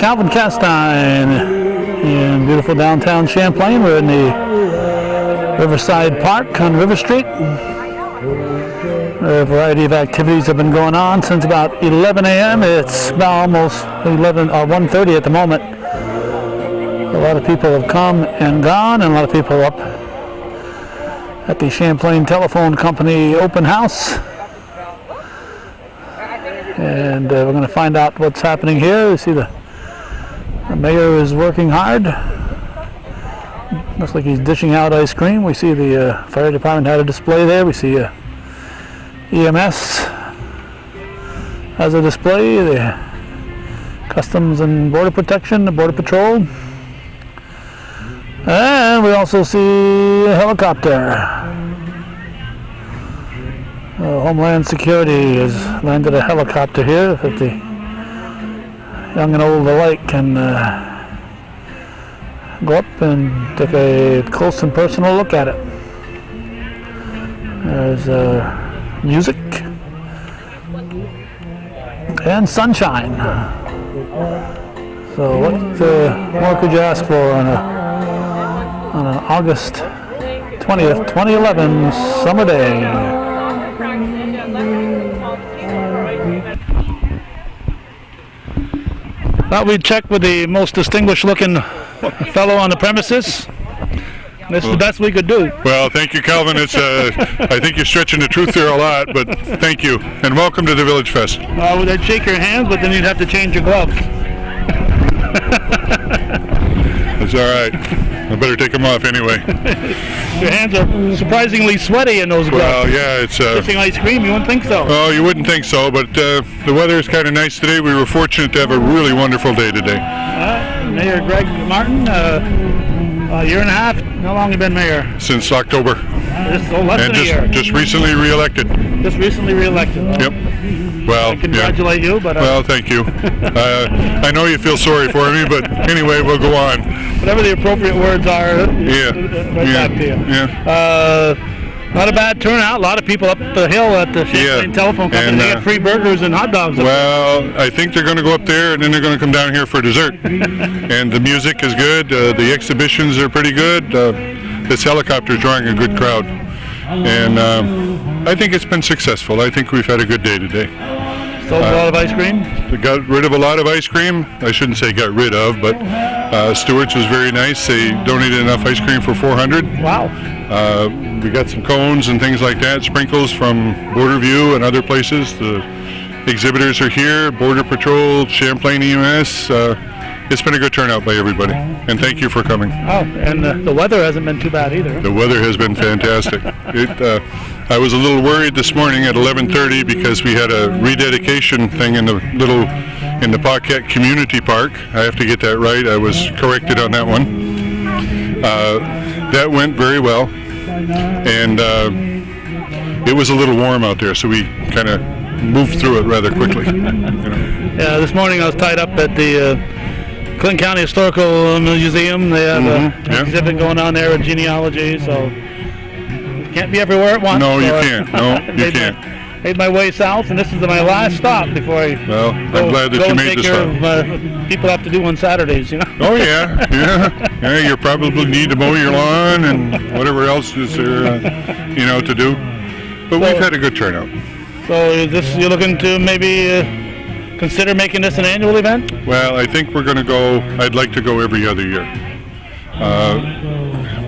Calvin Castine in beautiful downtown Champlain. We're in the Riverside Park on River Street. A variety of activities have been going on since about 11 a.m. It's now almost 1:30 at the moment. A lot of people have come and gone, and a lot of people up at the Champlain Telephone Company open house. And we're going to find out what's happening here. You see the mayor is working hard. Looks like he's dishing out ice cream. We see the fire department had a display there. We see EMS has a display. The Customs and Border Protection, the Border Patrol. And we also see a helicopter. Homeland Security has landed a helicopter here that the young and old alike can go up and take a close and personal look at it. There's music and sunshine. So what more could you ask for on an August 20th, 2011 summer day? Thought we'd check with the most distinguished looking fellow on the premises. That's the best we could do. Well, thank you, Calvin. It's I think you're stretching the truth there a lot, but thank you. And welcome to the Village Fest. Well, I'd shake your hands, but then you'd have to change your gloves. It's all right. I better take them off anyway. Your hands are surprisingly sweaty in those gloves. Well, yeah, it's... Fishing ice cream, you wouldn't think so. Oh, you wouldn't think so, but the weather is kind of nice today. We were fortunate to have a really wonderful day today. Mayor Greg Martin, a year and a half. How long have you been mayor? Since October. Less than a year. Just recently re-elected. Just recently re-elected. Yep. Well, I congratulate you, but... well, thank you. I know you feel sorry for me, but anyway, we'll go on. Whatever the appropriate words are, back to you. Yeah. Not a bad turnout. A lot of people up the hill at the Champlain Telephone Company. And, they get free burgers and hot dogs. Well, I think they're going to go up there, and then they're going to come down here for dessert. And the music is good. The exhibitions are pretty good. This helicopter is drawing a good crowd. And I think it's been successful. I think we've had a good day today. Sold a lot of ice cream? We got rid of a lot of ice cream. I shouldn't say got rid of, but Stewart's was very nice. They donated enough ice cream for 400. Wow. We got some cones and things like that, sprinkles from Border View and other places. The exhibitors are here, Border Patrol, Champlain EMS. It's been a good turnout by everybody, and thank you for coming. Oh, and the weather hasn't been too bad either. The weather has been fantastic. I was a little worried this morning at 11:30 because we had a rededication thing in the Paquette Community Park. I have to get that right. I was corrected on that one. That went very well, and it was a little warm out there, so we kind of moved through it rather quickly. Yeah, this morning I was tied up at the Clinton County Historical Museum. They have an exhibit going on there with genealogy, so you can't be everywhere at once. No, you can't. No, you can't. Made my way south, and this is my last stop before I I'm glad that you made the stop. People have to do on Saturdays, you know. Oh yeah. You probably need to mow your lawn and whatever else is there, to do. But we've had a good turnout. So is this, you're looking to maybe consider making this an annual event? Well, I think we're going to go. I'd like to go every other year.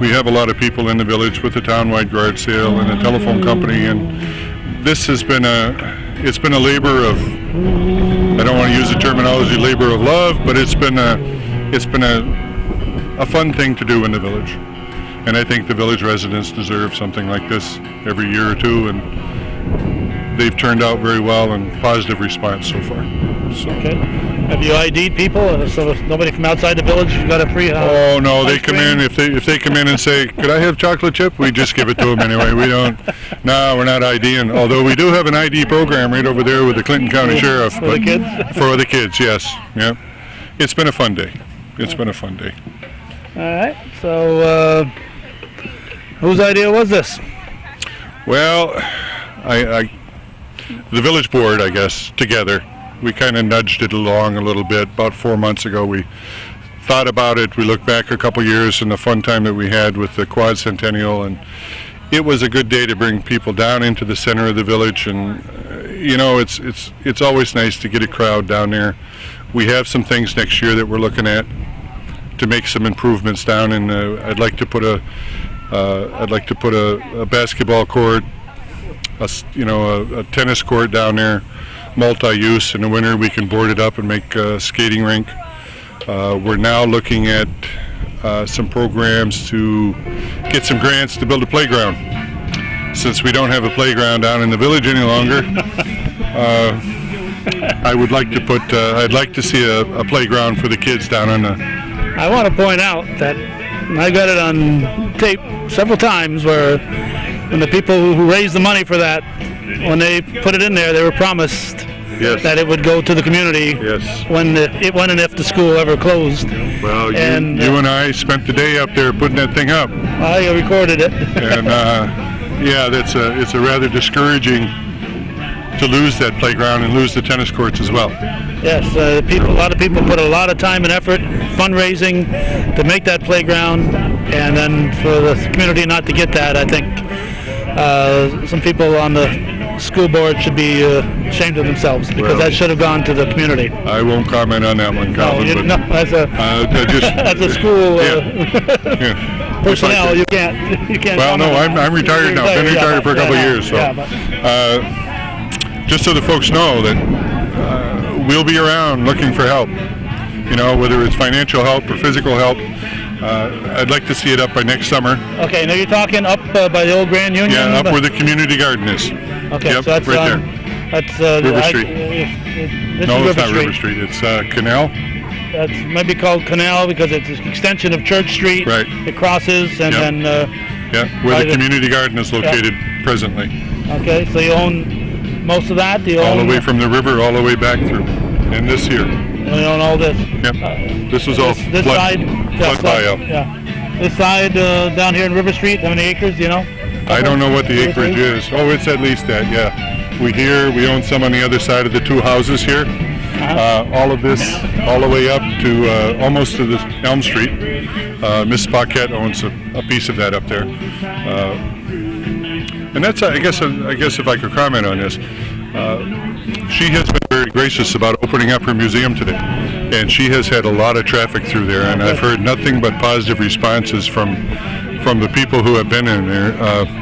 We have a lot of people in the village with the townwide yard sale and the telephone company, and this has been it's been a labor of, I don't want to use the terminology labor of love, but it's been a fun thing to do in the village, and I think the village residents deserve something like this every year or two, and they've turned out very well and positive response so far. So. Okay. Have you ID'd people? So if nobody from outside the village got a free house? Oh no, they come in if they come in and say, "Could I have chocolate chip?" We just give it to them anyway. We don't. No, we're not IDing. Although we do have an ID program right over there with the Clinton County Sheriff. For the kids? For the kids, yes. Yeah. It's been a fun day. It's been a fun day. All right. So, whose idea was this? Well, the village board, I guess, together kind of nudged it along a little bit. About 4 months ago, we thought about it. We looked back a couple years and the fun time that we had with the Quad Centennial, and it was a good day to bring people down into the center of the village. And it's always nice to get a crowd down there. We have some things next year that we're looking at to make some improvements down, and I'd like to put a basketball court, a tennis court down there, multi-use. In the winter we can board it up and make a skating rink. We're now looking at some programs to get some grants to build a playground. Since we don't have a playground down in the village any longer, I'd like to see a playground for the kids down on the. I want to point out that I got it on tape several times where when the people who raised the money for that, when they put it in there, they were promised that it would go to the community when and if the school ever closed. Well, you and I spent the day up there putting that thing up. I recorded it. And it's a rather discouraging to lose that playground and lose the tennis courts as well. Yes, a lot of people put a lot of time and effort, fundraising to make that playground, and then for the community not to get that, I think some people on the school board should be ashamed of themselves, because that should have gone to the community. I won't comment on that one, Calvin. As a school personnel, you can't. Well, no, I'm retired now. Been retired for a couple of years, so. Just so the folks know that we'll be around looking for help. Whether it's financial help or physical help. I'd like to see it up by next summer. Okay, now you're talking up by the old Grand Union? Yeah, up where the community garden is. Okay, yep, so that's right there. That's River Street. No, it's not River Street. It's Canal. That's maybe called Canal because it's an extension of Church Street. Right. It crosses and then. Where the community garden is located presently. Okay, so you own most of that? All the way from the river, all the way back through, and this here. We own all this. Yep. This was all this flood buyout. Yeah. This side down here in River Street, how many acres? Do you know? I don't know what the acreage is. Oh, it's at least that. Yeah. We own some on the other side of the two houses here. All of this, all the way up to almost to this Elm Street. Miss Paquette owns a piece of that up there. And that's, I guess if I could comment on this, she has been very gracious about opening up her museum today, and she has had a lot of traffic through there, and I've heard nothing but positive responses from the people who have been in there.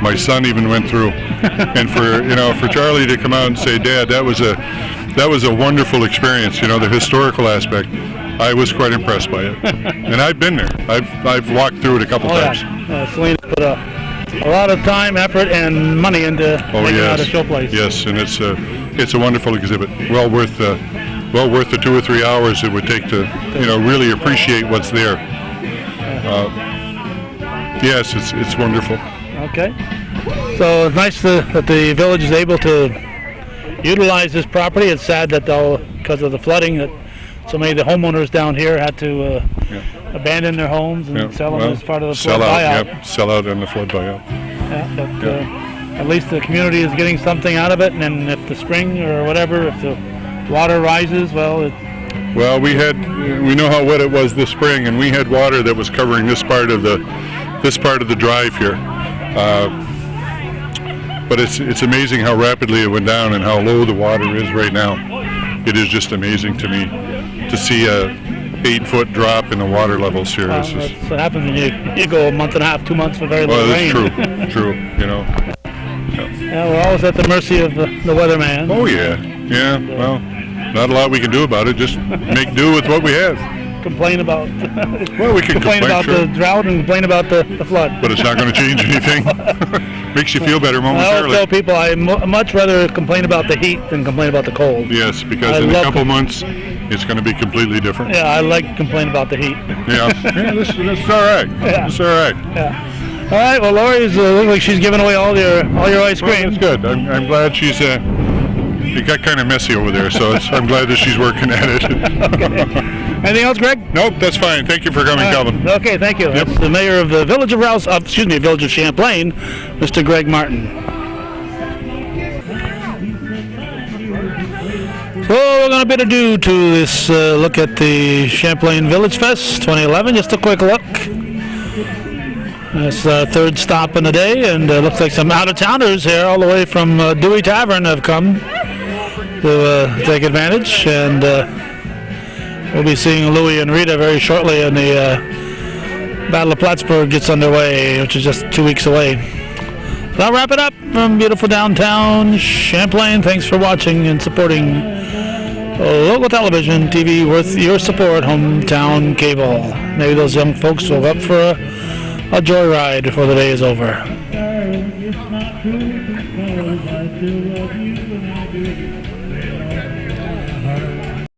My son even went through, and for Charlie to come out and say, "Dad, that was a wonderful experience." The historical aspect, I was quite impressed by it, and I've been there. I've walked through it a couple times. Selena put a lot of time, effort, and money into making out a show place. Yes, and it's a wonderful exhibit. Well worth the 2 or 3 hours it would take to really appreciate what's there. Yes, it's wonderful. Okay, so it's nice that the village is able to utilize this property. It's sad that because of the flooding that so many of the homeowners down here had to abandon their homes and sell them as part of the flood buyout. Sell out in the flood buyout. At least the community is getting something out of it, and then if the spring or whatever, if the water rises, we know how wet it was this spring, and we had water that was covering this part of the drive here. But it's amazing how rapidly it went down and how low the water is right now. It is just amazing to me to see a 8-foot drop in the water levels here. That's what happens when you go a month and a half, 2 months with very little rain. Well, that's true. Yeah, we're always at the mercy of the weatherman. Oh yeah. Well, not a lot we can do about it. Just make do with what we have. Complain about. Well, we can complain about the drought and complain about the flood. But it's not going to change anything. Makes you feel better momentarily. I always tell people I much rather complain about the heat than complain about the cold. Yes, because in a couple months it's going to be completely different. Yeah, I like to complain about the heat. This is all right. Yeah. It's all right. Yeah. All right. Well, Lori's looks like she's giving away all your ice cream. Well, that's good. I'm glad she's. It got kind of messy over there, so I'm glad that she's working at it. Okay. Anything else, Greg? Nope, that's fine. Thank you for coming, Calvin. Okay, thank you. Yep. That's the mayor of the Village of Village of Champlain, Mr. Greg Martin. So we're going to bid adieu to this look at the Champlain Village Fest 2011. Just a quick look. It's the third stop in the day, and looks like some out-of-towners here all the way from Dewey Tavern have come to take advantage. And we'll be seeing Louie and Rita very shortly, and the Battle of Plattsburgh gets underway, which is just 2 weeks away. So I'll wrap it up from beautiful downtown Champlain. Thanks for watching and supporting local television, TV worth your support, hometown cable. Maybe those young folks will go up for a joyride before the day is over.